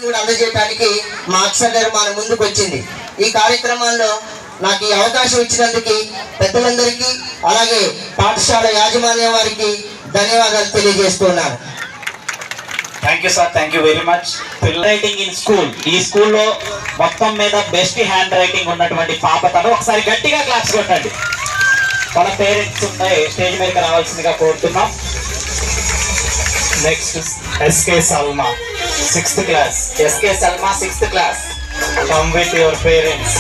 కూడా అందజేయడానికి మా అక్షర్ గారు మన ముందుకు వచ్చింది. ఈ కార్యక్రమాల్లో నాకు ఈ అవకాశం ఇచ్చినందుకు పెద్దలందరికీ అలాగే పాఠశాల యాజమాన్యం వారికి ధన్యవాదాలు తెలియజేస్తున్నాను. Thank you sir, thank you very much. Writing in school, ఈ స్కూల్లో మొత్తం మీద బెస్ట్ హ్యాండ్ రైటింగ్ ఉన్నటువంటి పాపతను ఒకసారి గట్టిగా క్లాప్స్ కొట్టండి. వాళ్ళ పేరెంట్స్ ఉన్నాయి, స్టేజ్ మీదకి రావాల్సిందిగా కోరుతున్నాం. Next SK Salma, 6th class. SK Salma 6th class. Come with your parents.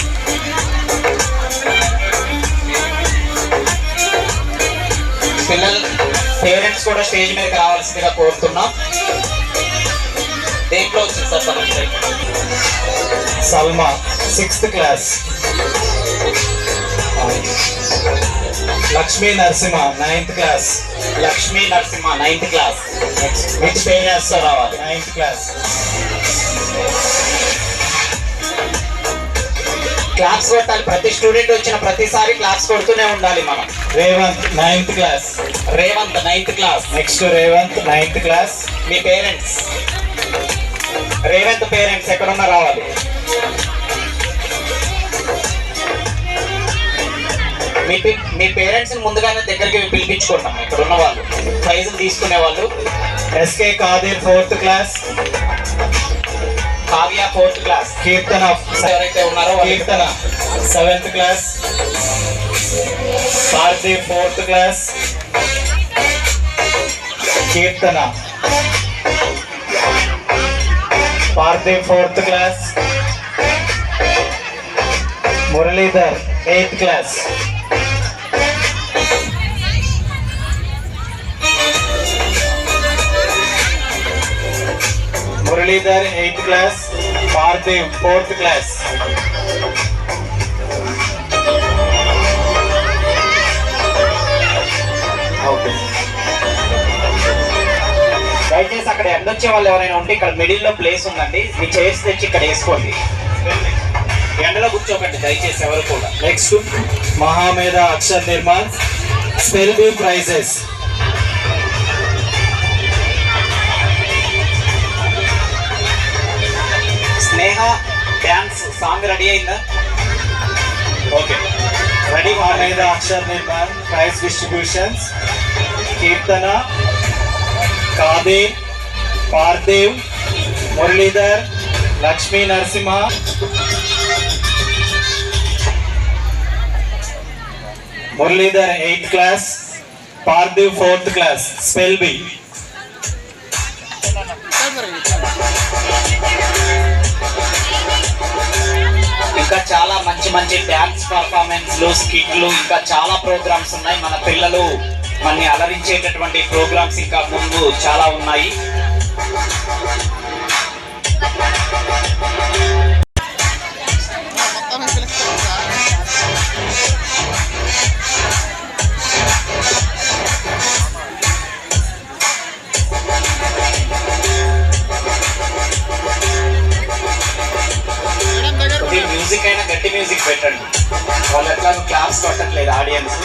పిల్లలు పేరెంట్స్ కూడా స్టేజ్ మీదకి రావాల్సిందిగా కోరుతున్నాం. దేంట్లో వచ్చింది సార్ తనకి? Salma 6th class. Lakshmi Narasimha 9th class. Lakshmi Narasimha 9th class. Next parents రావాలి. 9th class. క్లాప్స్ కొట్టాలి. ప్రతి స్టూడెంట్ వచ్చిన ప్రతిసారి క్లాప్స్ కొడుతూనే ఉండాలి మనం. Revanth 9th class. Revanth 9th class. Next Revanth 9th class. మీ పేరెంట్స్, రేవంత్ పేరెంట్స్ ఎక్కడున్నా రావాలి. మీ పేరెంట్స్ ముందుగానే దగ్గరికి పిలిపించుకుంటాం. ఇక్కడ ఉన్న వాళ్ళు ప్రైజులు తీసుకునే వాళ్ళు. S K Kadir 4th class. Kavya 4th class. Keerthana ఎవరైతే ఉన్నారో Keerthana 7th class. Parthiv 4th class. Keerthana Parthiv 4th class. Muralidhar 8th class. Muralidhar 8th class. Parthiv 4th class. దయచేసి అక్కడ ఎండొచ్చే వాళ్ళు ఎవరైనా ఉంటే ఇక్కడ మిడిల్లో ప్లేస్ ఉందండి, మీ చైర్స్ తెచ్చి ఇక్కడ వేసుకోండి. ఎండలో కూర్చోకండి దయచేసి ఎవరు కూడా. Next Mahamedha Akshar Nirman spell bee prizes. Sneha dance song ready అయిందా? Okay ready. Mahamedha Akshar Nirman prize distributions. Keerthana, Kadev, Parthiv, Muralidhar, Lakshmi Narasimha. Muralidhar 8th class. Parthiv 4th class. Spell bee. ఇంకా చాలా మంచి మంచి డ్యాన్స్ పర్ఫార్మెన్స్లు, స్కిట్లు, ఇంకా చాలా ప్రోగ్రామ్స్ ఉన్నాయి. మన పిల్లలు మనని అలరించేటటువంటి ప్రోగ్రామ్స్ ఇంకా ముందు చాలా ఉన్నాయి. మ్యూజిక్ అయినా గట్టి మ్యూజిక్ పెట్టండి. వాళ్ళు ఎట్లా క్లాప్స్ కొట్టట్లేదు ఆడియన్స్.